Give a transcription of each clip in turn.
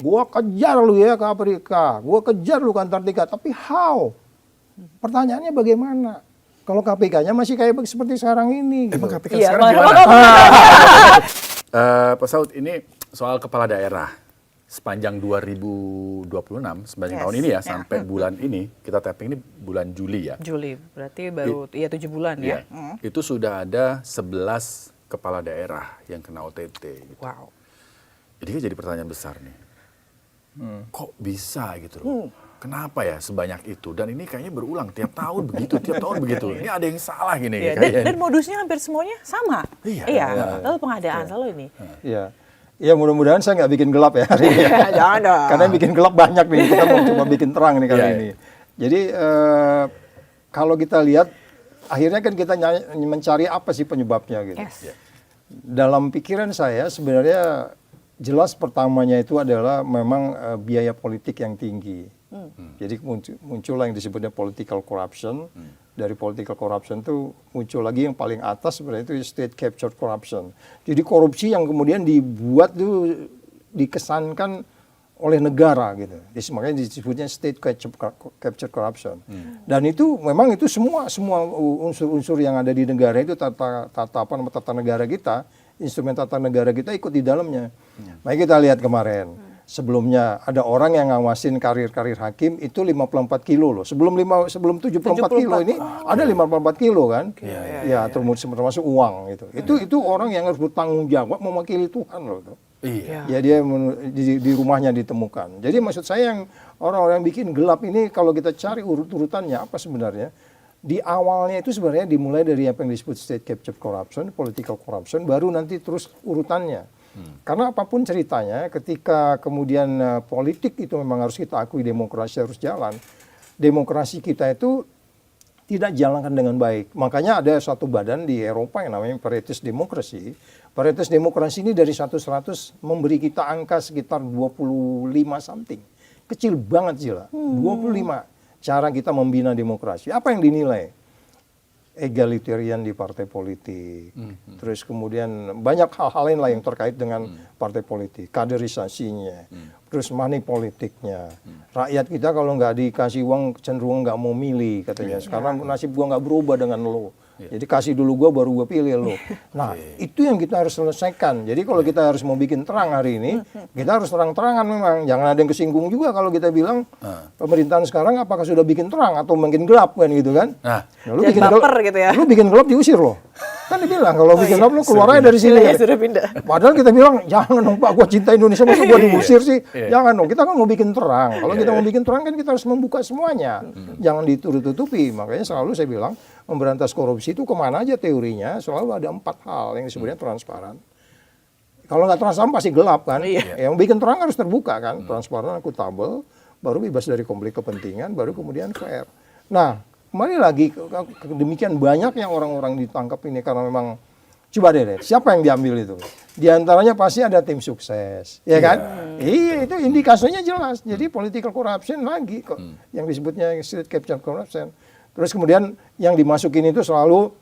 gua kejar lu ya ke Afrika, gua kejar lu ke Antartika, tapi how? Pertanyaannya bagaimana? Kalau KPK-nya masih kayak seperti sekarang ini. Emang Gitu. KPK sekarang gimana? Pak Saud, ini soal kepala daerah. Sepanjang 2026, sepanjang tahun ini ya, sampai bulan ini, kita tapping ini bulan Juli ya. Juli, berarti baru 7 bulan ya. Itu sudah ada 11 kepala daerah yang kena OTT. Gitu. Wow. Jadi kan jadi pertanyaan besar nih. Kok bisa gitu loh? Kenapa ya sebanyak itu? Dan ini kayaknya berulang tiap tahun begitu, tiap tahun begitu. Ini ada yang salah gini. Iya, dan modusnya hampir semuanya sama. Iya. Lalu pengadaan selalu ini. Iya. Ya mudah-mudahan saya nggak bikin gelap ya hari ini. Jangan dong. Karena yang bikin gelap banyak nih. Kita mau coba bikin terang nih kali ini. Jadi kalau kita lihat, akhirnya kan kita mencari apa sih penyebabnya gitu. Dalam pikiran saya sebenarnya jelas pertamanya itu adalah memang biaya politik yang tinggi. Jadi muncul yang disebutnya political corruption. Dari political corruption itu muncul lagi yang paling atas sebenarnya itu state captured corruption. Jadi korupsi yang kemudian dibuat itu dikesankan oleh negara gitu. Jadi makanya disebutnya state captured corruption. Dan itu memang itu semua unsur-unsur yang ada di negara itu tata negara kita, instrumen tata negara kita ikut di dalamnya. Mari kita lihat kemarin. Sebelumnya ada orang yang ngawasin karir-karir hakim itu 54 kilo loh. Sebelum 74 kilo ini ada 54 kilo kan. Ya, termasuk uang gitu. Itu orang yang harus bertanggung jawab mewakili Tuhan loh. Iya. Ya dia di rumahnya ditemukan. Jadi maksud saya yang orang-orang yang bikin gelap ini kalau kita cari urut-urutannya apa sebenarnya? Di awalnya itu sebenarnya dimulai dari apa yang disebut state captured corruption, political corruption, baru nanti terus urutannya. Karena apapun ceritanya, ketika kemudian politik itu memang harus kita akui demokrasi harus jalan. Demokrasi kita itu tidak jalankan dengan baik. Makanya ada satu badan di Eropa yang namanya Pareto Demokrasi. Pareto Demokrasi ini dari 100 memberi kita angka sekitar 25 something. Kecil banget sih lah. 25 cara kita membina demokrasi. Apa yang dinilai? Egalitarian di partai politik, terus kemudian banyak hal-hal lain lah yang terkait dengan partai politik, kaderisasinya, terus money politiknya. Rakyat kita kalau nggak dikasih uang cenderung nggak mau milih katanya. Sekarang nasib gua nggak berubah dengan lo. Jadi kasih dulu gua baru gua pilih lo. Nah itu yang kita harus selesaikan. Jadi kalau kita harus mau bikin terang hari ini, kita harus terang-terangan memang. Jangan ada yang kesinggung juga kalau kita bilang pemerintahan sekarang apakah sudah bikin terang atau makin gelap kan gitu kan. Lu bikin gelap gitu ya. Lu bikin gelap diusir loh. Kan dibilang kalau bikin gelap lu keluar aja dari sini. Sudah pindah. Padahal kita bilang jangan dong Pak, gua cinta Indonesia masa gua diusir sih. Jangan dong. Kita kan mau bikin terang. Kalau kita mau bikin terang kan kita harus membuka semuanya. Jangan ditutup-tutupi. Makanya selalu saya bilang memberantas korupsi itu kemana aja teorinya selalu ada 4 hal yang disebutnya transparan. Kalau nggak transparan pasti gelap kan. Yang bikin terang harus terbuka kan. Transparan, akuntabel, baru bebas dari konflik kepentingan, baru kemudian fair. Nah, kembali lagi demikian banyaknya orang-orang ditangkap ini karena memang coba deh siapa yang diambil itu? Di antaranya pasti ada tim sukses, ya kan? Iya, itu indikasinya jelas. Jadi political corruption lagi kok yang disebutnya state captured corruption. Terus kemudian yang dimasukin itu selalu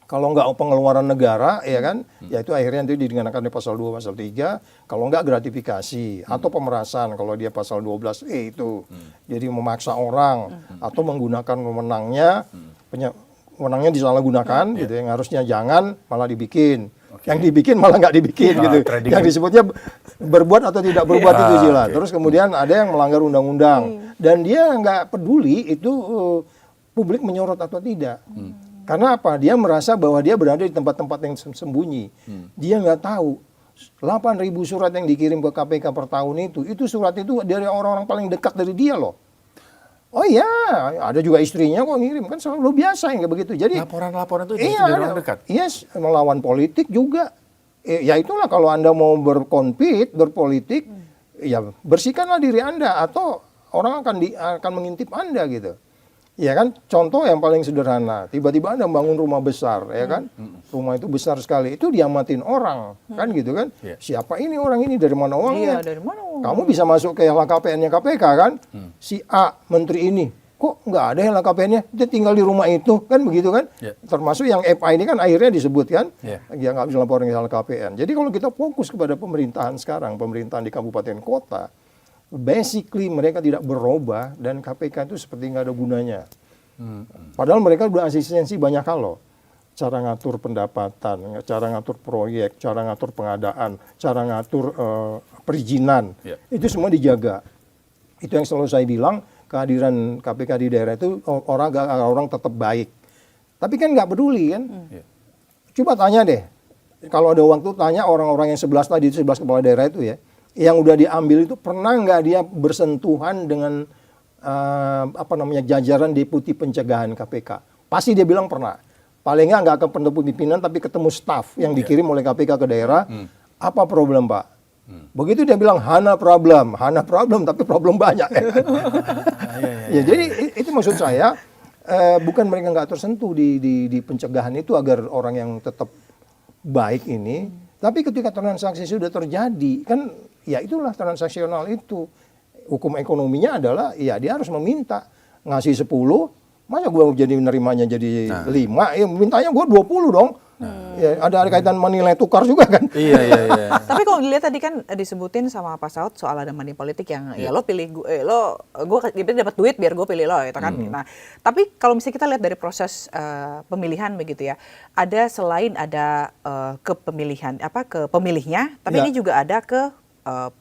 kalau nggak pengeluaran negara, ya kan, ya itu akhirnya itu dikenakan di pasal 2, pasal 3, kalau nggak gratifikasi atau pemerasan kalau dia pasal 12E itu. Jadi memaksa orang atau menggunakan wewenangnya, wewenangnya disalahgunakan gitu, yang harusnya jangan malah dibikin. Yang dibikin malah nggak dibikin gitu. Yang disebutnya berbuat atau tidak berbuat itu jelas. Terus kemudian ada yang melanggar undang-undang dan dia nggak peduli itu publik menyorot atau tidak. Karena apa? Dia merasa bahwa dia berada di tempat-tempat yang sembunyi. Dia nggak tahu 8.000 surat yang dikirim ke KPK per tahun itu surat itu dari orang-orang paling dekat dari dia loh. Oh iya, ada juga istrinya kok ngirim, kan selalu biasa yang kayak begitu. Jadi laporan-laporan itu dari orang dekat. Yes, melawan politik juga. Ya itulah kalau Anda mau berkonflik, berpolitik, ya bersihkanlah diri Anda atau orang akan mengintip Anda gitu. Ya kan, contoh yang paling sederhana, tiba-tiba Anda bangun rumah besar, ya kan, rumah itu besar sekali, itu diamatin orang, kan gitu kan, siapa ini orang ini, dari mana uangnya, dari mana uangnya? Kamu bisa masuk ke LHKPN-nya KPK kan, si A, menteri ini, kok nggak ada LHKPN-nya, dia tinggal di rumah itu, kan begitu kan, termasuk yang FA ini kan akhirnya disebutkan, dia nggak bisa laporin ke LHKPN. Jadi kalau kita fokus kepada pemerintahan sekarang, pemerintahan di kabupaten kota, basically mereka tidak berubah dan KPK itu seperti nggak ada gunanya. Padahal mereka udah asistensi banyak hal loh. Cara ngatur pendapatan, cara ngatur proyek, cara ngatur pengadaan, cara ngatur perizinan. Itu semua dijaga. Itu yang selalu saya bilang, kehadiran KPK di daerah itu orang tetap baik. Tapi kan nggak peduli kan. Coba tanya deh, kalau ada waktu tanya orang-orang yang 11 tadi, 11 kepala daerah itu ya, yang udah diambil itu pernah nggak dia bersentuhan dengan jajaran deputi pencegahan KPK? Pasti dia bilang pernah. Paling nggak akan ketemu pimpinan, tapi ketemu staf yang dikirim oleh KPK ke daerah. Apa problem Pak? Begitu dia bilang hana problem, tapi problem banyak. Ya, jadi itu maksud saya, bukan mereka nggak tersentuh di pencegahan itu agar orang yang tetap baik ini, tapi ketika transaksi sudah terjadi, kan ya itulah transaksional itu. Hukum ekonominya adalah, ya dia harus meminta, ngasih 10, masa gue jadi menerimanya jadi 5, ya mintanya gue 20 dong. Ya, ada kaitan nilai tukar juga kan. Iya. Tapi kalau dilihat tadi kan disebutin sama Pak Saud soal ada money politik yang ya lo pilih gue dapat duit biar gue pilih lo gitu kan. Nah, tapi kalau misalnya kita lihat dari proses pemilihan begitu ya, ada selain ada ke pemilihnya, tapi ini juga ada ke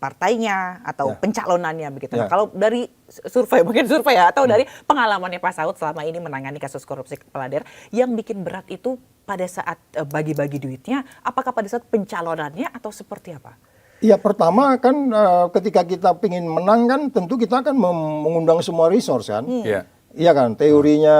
partainya atau pencalonannya begitu. Nah, kalau dari survei ya atau dari pengalamannya Pak Saud selama ini menangani kasus korupsi kepala daerah, yang bikin berat itu pada saat bagi-bagi duitnya, apakah pada saat pencalonannya atau seperti apa? Ya pertama kan ketika kita ingin menang kan tentu kita akan mengundang semua resource kan. Iya kan, teorinya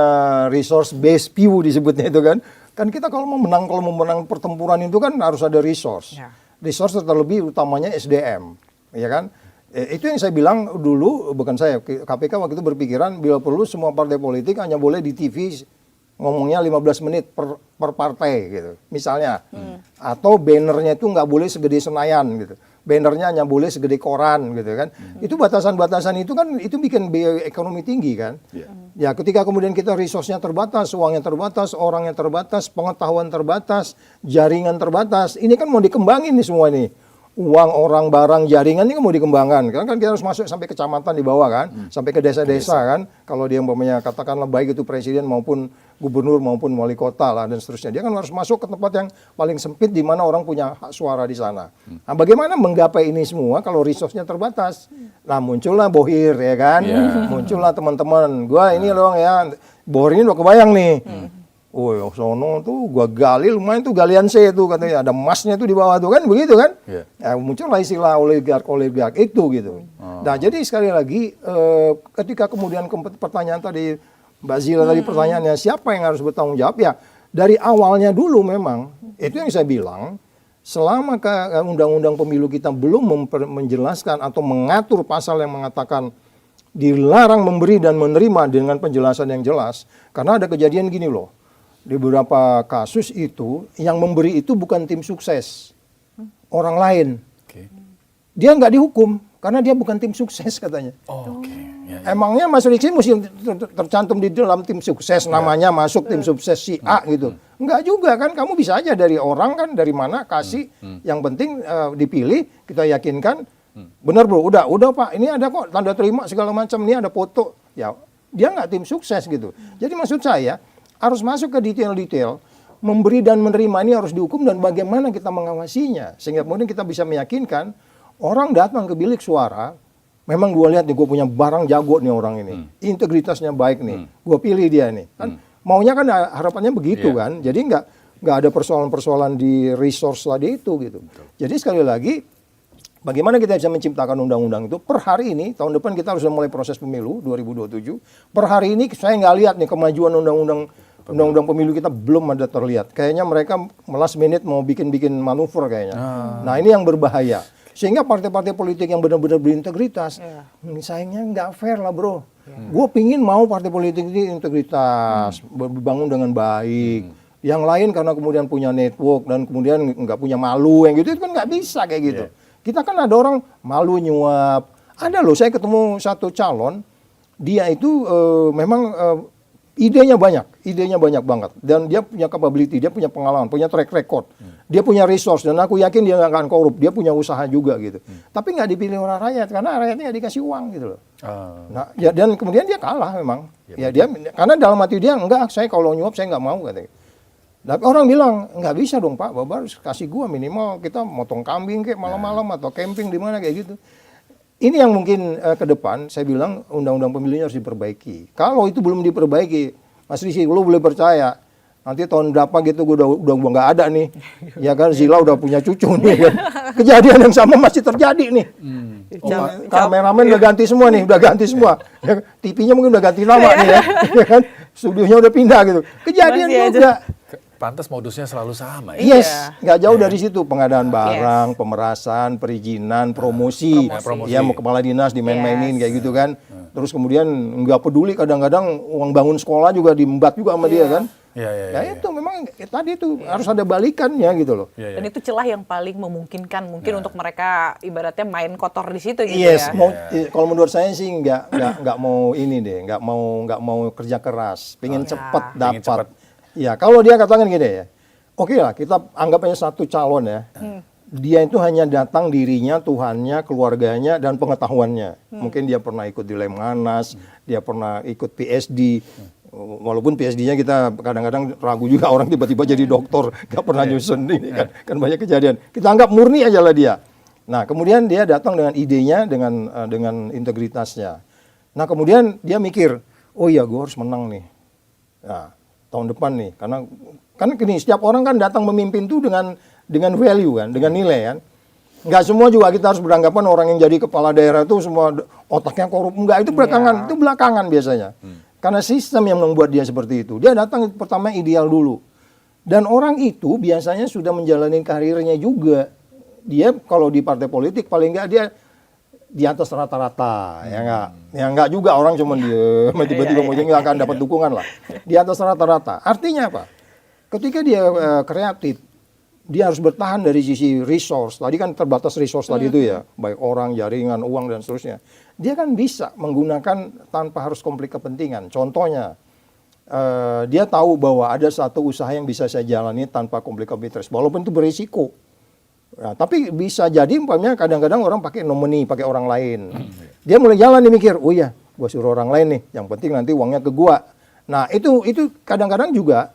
resource based view disebutnya itu kan. Kan kita kalau mau menang pertempuran itu kan harus ada resource. Resource terlebih utamanya SDM, ya kan? Itu yang saya bilang dulu, bukan saya, KPK waktu itu berpikiran bila perlu semua partai politik hanya boleh di TV ngomongnya 15 menit per partai gitu, misalnya. Atau bannernya itu nggak boleh segede Senayan gitu. Bannernya hanya boleh segede koran gitu kan. Itu batasan-batasan itu kan itu bikin biaya ekonomi tinggi kan. Ya ketika kemudian kita resource-nya terbatas, uangnya terbatas, orangnya terbatas, pengetahuan terbatas, jaringan terbatas. Ini kan mau dikembangin nih semua nih. Uang, orang, barang, jaringan ini kan mau dikembangkan. Kan kita harus masuk sampai kecamatan di bawah kan, sampai ke desa-desa kan. Kalau dia umpamanya katakanlah baik itu presiden maupun gubernur maupun wali kota lah dan seterusnya. Dia kan harus masuk ke tempat yang paling sempit di mana orang punya hak suara di sana. Nah, bagaimana menggapai ini semua kalau resource-nya terbatas? Nah, muncullah Bohir ya kan. Muncullah teman-teman. Gua ini loh ya, Bohir ini udah kebayang nih. Oh, sono tuh gua gali lumayan tuh galian C itu katanya ada emasnya tuh di bawah tuh kan begitu kan? Ya, muncullah istilah oligark itu gitu. Nah, jadi sekali lagi ketika kemudian pertanyaan tadi Mbak Zila tadi pertanyaannya siapa yang harus bertanggung jawab ya dari awalnya dulu memang itu yang saya bilang selama undang-undang pemilu kita belum menjelaskan atau mengatur pasal yang mengatakan dilarang memberi dan menerima dengan penjelasan yang jelas karena ada kejadian gini loh. Di beberapa kasus itu, yang memberi itu bukan tim sukses. Orang lain. Dia nggak dihukum, karena dia bukan tim sukses katanya. Emangnya Mas Riksi mesti tercantum di dalam tim sukses, namanya masuk tim sukses si A gitu. Nggak juga kan, kamu bisa aja dari orang kan, dari mana, kasih. Yang penting dipilih, kita yakinkan. Benar bro, udah Pak, ini ada kok tanda terima segala macam, ini ada foto. Ya, dia nggak tim sukses gitu. Jadi maksud saya, harus masuk ke detail-detail, memberi dan menerima ini harus dihukum dan bagaimana kita mengawasinya. Sehingga kemudian kita bisa meyakinkan, orang datang ke bilik suara, memang gue lihat nih, gue punya barang jago nih orang ini. Integritasnya baik nih, gue pilih dia nih. Kan maunya kan harapannya begitu kan, jadi nggak ada persoalan-persoalan di resource tadi itu gitu. Jadi sekali lagi, bagaimana kita bisa menciptakan undang-undang itu? Per hari ini, tahun depan kita harus mulai proses pemilu 2027. Per hari ini saya nggak lihat nih kemajuan undang-undang pemilu kita belum ada terlihat. Kayaknya mereka last minute mau bikin manuver kayaknya. Nah ini yang berbahaya. Sehingga partai-partai politik yang benar-benar berintegritas, sayangnya nggak fair lah bro. Gue pingin mau partai politik ini integritas, dibangun dengan baik. Yang lain karena kemudian punya network dan kemudian nggak punya malu yang gitu, itu kan nggak bisa kayak gitu. Kita kan ada orang malu nyuap. Ada loh, saya ketemu satu calon, dia itu memang idenya banyak banget. Dan dia punya capability, dia punya pengalaman, punya track record. Dia punya resource, dan aku yakin dia nggak akan korup. Dia punya usaha juga gitu. Tapi nggak dipilih oleh rakyat, karena rakyatnya nggak dikasih uang gitu loh. Nah, ya, dan kemudian dia kalah memang. Ya, dia, karena dalam hati dia, enggak, saya kalau nyuap saya nggak mau katanya. Tapi orang bilang, nggak bisa dong Pak, Bapak harus kasih gua minimal kita motong kambing kayak malam-malam atau camping di mana kayak gitu. Ini yang mungkin ke depan saya bilang undang-undang pemilunya harus diperbaiki. Kalau itu belum diperbaiki, Mas Rizky, lu boleh percaya nanti tahun berapa gitu gue udah nggak ada nih, ya kan Zila udah punya cucu nih kan. Kejadian yang sama masih terjadi nih. Kameramen udah ganti semua nih, udah ganti semua. Ya, TV-nya mungkin udah ganti nama nih ya kan. Studionya udah pindah gitu. Kejadian juga. Pantas modusnya selalu sama ya? Yes, nggak jauh dari situ, pengadaan barang, pemerasan, perizinan, promosi. Ya mau kepala dinas dimain-mainin kayak gitu kan. Terus kemudian nggak peduli kadang-kadang uang bangun sekolah juga diembat juga sama dia kan. Ya itu memang tadi itu harus ada balikannya gitu loh. Dan itu celah yang paling memungkinkan mungkin untuk mereka ibaratnya main kotor di situ gitu ya. Kalau menurut saya sih nggak mau ini deh, nggak mau kerja keras, pengen cepat dapat. Ya, kalau dia katakan gini ya, oke lah kita anggap aja satu calon ya. Dia itu hanya datang dirinya, Tuhannya, keluarganya, dan pengetahuannya. Mungkin dia pernah ikut di Lemhanas, dia pernah ikut PSD. Walaupun PSD-nya kita kadang-kadang ragu juga orang tiba-tiba jadi doktor, nggak pernah nyusun ini kan banyak kejadian. Kita anggap murni aja lah dia. Nah, kemudian dia datang dengan idenya, dengan integritasnya. Nah, kemudian dia mikir, oh iya gue harus menang nih. Nah, tahun depan nih, karena kan gini, setiap orang kan datang memimpin tuh dengan value kan, dengan nilai kan. Nggak semua juga kita harus beranggapan orang yang jadi kepala daerah itu semua otaknya korup. Enggak, itu belakangan biasanya. Karena sistem yang membuat dia seperti itu. Dia datang pertama ideal dulu. Dan orang itu biasanya sudah menjalani karirnya juga. Dia kalau di partai politik paling nggak dia di atas rata-rata, ya enggak. Ya enggak juga orang cuma diem, tiba-tiba mau nggak akan dapat dukungan lah. Di atas rata-rata. Artinya apa? Ketika dia kreatif, dia harus bertahan dari sisi resource. Tadi kan terbatas resource tadi itu ya, baik orang, jaringan, uang dan seterusnya. Dia kan bisa menggunakan tanpa harus konflik kepentingan. Contohnya, dia tahu bahwa ada satu usaha yang bisa saya jalani tanpa konflik of interest, walaupun itu berisiko. Nah, tapi bisa jadi umpamanya kadang-kadang orang pakai nominee, pakai orang lain. Dia mulai jalan, dia mikir, oh iya, gua suruh orang lain nih, yang penting nanti uangnya ke gua. Nah, itu kadang-kadang juga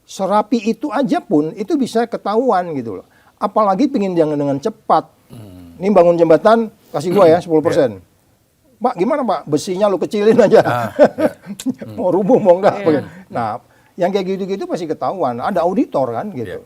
serapi itu aja pun itu bisa ketahuan gitu loh. Apalagi pingin jangan dengan cepat. Ini bangun jembatan, kasih gua ya 10%. Pak, gimana Pak? Besinya lu kecilin aja. Mau rubuh mau enggak. Nah, yang kayak gitu-gitu pasti ketahuan. Ada auditor kan gitu.